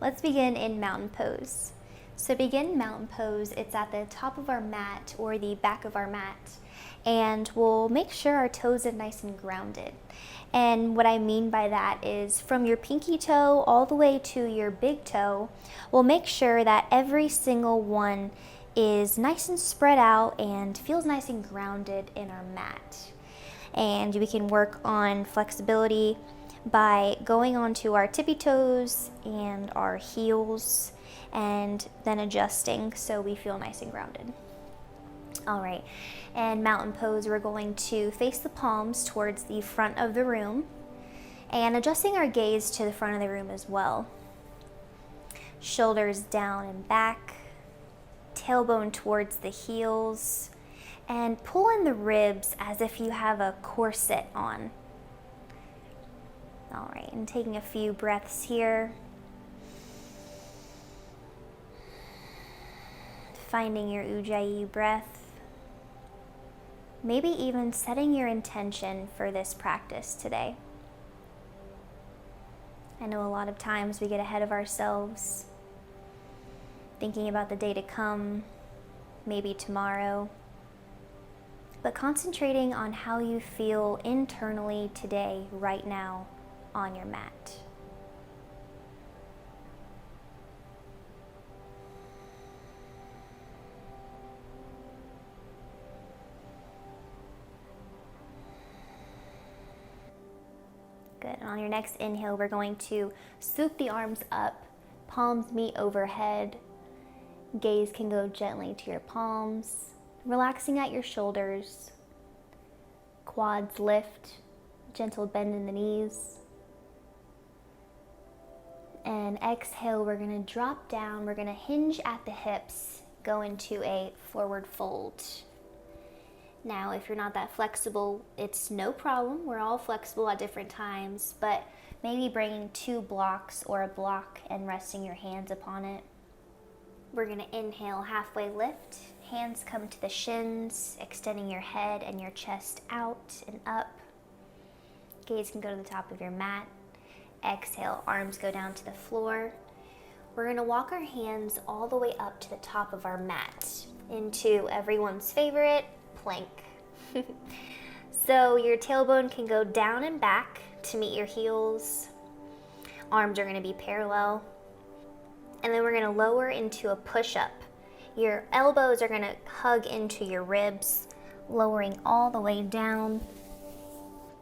Let's begin in mountain pose. So to begin mountain pose, it's at the top of our mat or the back of our mat, and we'll make sure our toes are nice and grounded. And what I mean by that is from your pinky toe all the way to your big toe, we'll make sure that every single one is nice and spread out and feels nice and grounded in our mat. And we can work on flexibility by going onto our tippy toes and our heels and then adjusting so we feel nice and grounded. All right, and mountain pose, we're going to face the palms towards the front of the room and adjusting our gaze to the front of the room as well. Shoulders down and back, tailbone towards the heels, and pull in the ribs as if you have a corset on. All right, and taking a few breaths here. Finding your Ujjayi breath. Maybe even setting your intention for this practice today. I know a lot of times we get ahead of ourselves, thinking about the day to come, maybe tomorrow, but concentrating on how you feel internally today, right now, on your mat. Good. And on your next inhale, we're going to swoop the arms up, palms meet overhead. Gaze can go gently to your palms, relaxing at your shoulders. Quads lift, gentle bend in the knees. And exhale, we're going to drop down. We're going to hinge at the hips, go into a forward fold. Now, if you're not that flexible, it's no problem. We're all flexible at different times, but maybe bringing 2 blocks or a block and resting your hands upon it. We're going to inhale, halfway lift. Hands come to the shins, extending your head and your chest out and up. Gaze can go to the top of your mat. Exhale, arms go down to the floor. We're going to walk our hands all the way up to the top of our mat into everyone's favorite, plank. So your tailbone can go down and back to meet your heels. Arms are going to be parallel. And then we're going to lower into a push-up. Your elbows are going to hug into your ribs, lowering all the way down.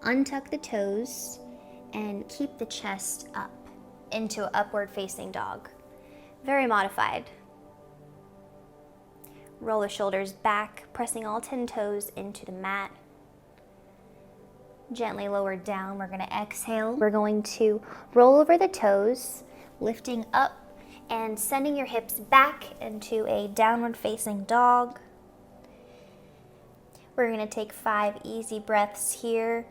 Untuck the toes and keep the chest up into upward facing dog. Very modified. Roll the shoulders back, pressing all 10 toes into the mat. Gently lower down, we're going to exhale. We're going to roll over the toes, lifting up and sending your hips back into a downward facing dog. We're going to take 5 easy breaths here.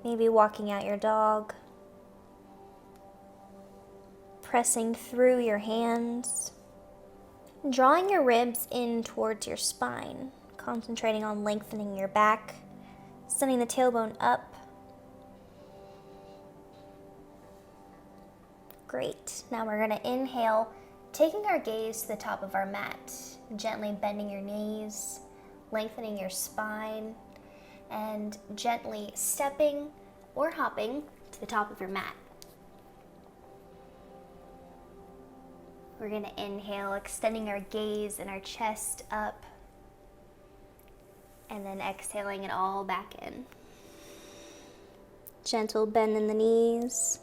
Maybe walking out your dog. Pressing through your hands. Drawing your ribs in towards your spine. Concentrating on lengthening your back. Sending the tailbone up. Great. Now we're going to inhale, taking our gaze to the top of our mat. Gently bending your knees, lengthening your spine, and gently stepping or hopping to the top of your mat. We're going to inhale, extending our gaze and our chest up, and then exhaling it all back in. Gentle bend in the knees.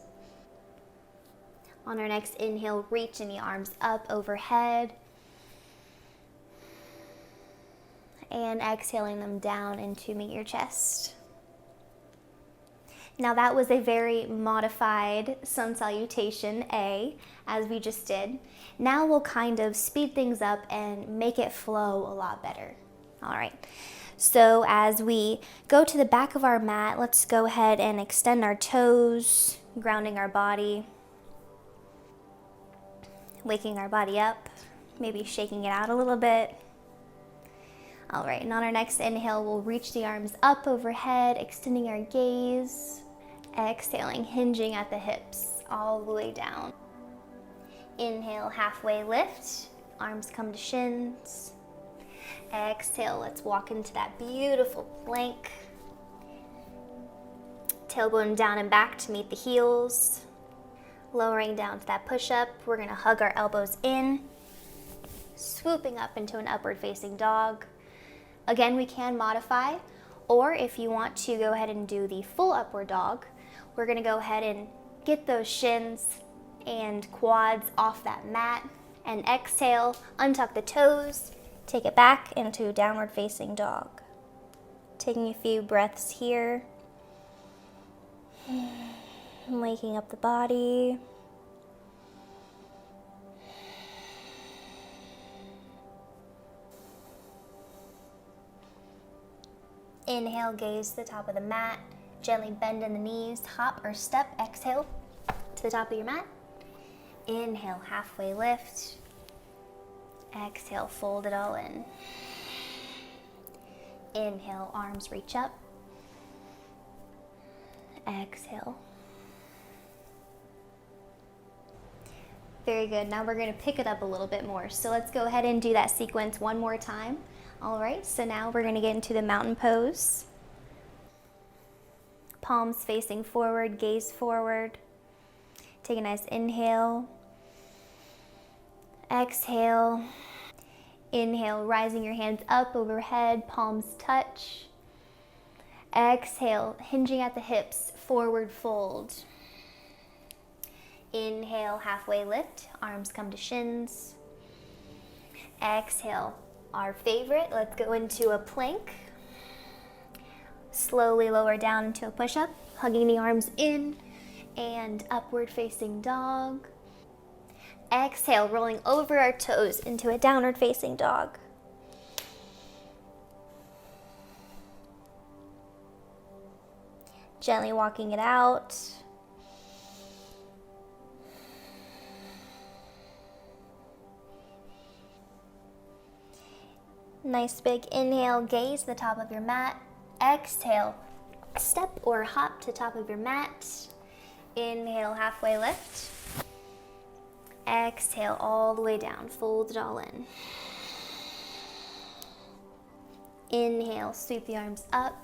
On our next inhale, reaching the arms up overhead, and exhaling them down into meet your chest. Now that was a very modified Sun Salutation A, as we just did. Now we'll kind of speed things up and make it flow a lot better. All right, so as we go to the back of our mat, let's go ahead and extend our toes, grounding our body, waking our body up, maybe shaking it out a little bit. All right, and on our next inhale, we'll reach the arms up overhead, extending our gaze, Exhaling, hinging at the hips all the way down. Inhale, halfway lift, arms come to shins. Exhale, let's walk into that beautiful plank. Tailbone down and back to meet the heels. Lowering down to that push-up, we're gonna hug our elbows in, swooping up into an upward facing dog. Again, we can modify, or if you want to go ahead and do the full upward dog, we're gonna go ahead and get those shins and quads off that mat, and exhale, untuck the toes, take it back into downward facing dog. Taking a few breaths here, waking up the body. Inhale, gaze to the top of the mat, gently bend in the knees, hop or step, exhale to the top of your mat. Inhale, halfway lift. Exhale, fold it all in. Inhale, arms reach up. Exhale. Very good. Now we're going to pick it up a little bit more. So let's go ahead and do that sequence one more time. All right, so now we're going to get into the mountain pose. Palms facing forward, gaze forward. Take a nice inhale. Exhale. Inhale, rising your hands up overhead, palms touch. Exhale, hinging at the hips, forward fold. Inhale, halfway lift, arms come to shins. Exhale, our favorite, let's go into a plank. Slowly lower down into a push-up, hugging the arms in and upward facing dog. Exhale, rolling over our toes into a downward facing dog. Gently walking it out. Nice big inhale, gaze to the top of your mat. Exhale, step or hop to the top of your mat. Inhale, halfway lift. Exhale all the way down, fold it all in. Inhale, sweep the arms up.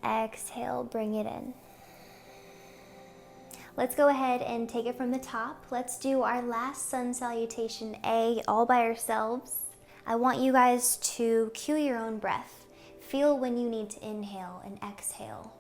Exhale, bring it in. Let's go ahead and take it from the top. Let's do our last Sun Salutation A all by ourselves. I want you guys to cue your own breath. Feel when you need to inhale and exhale.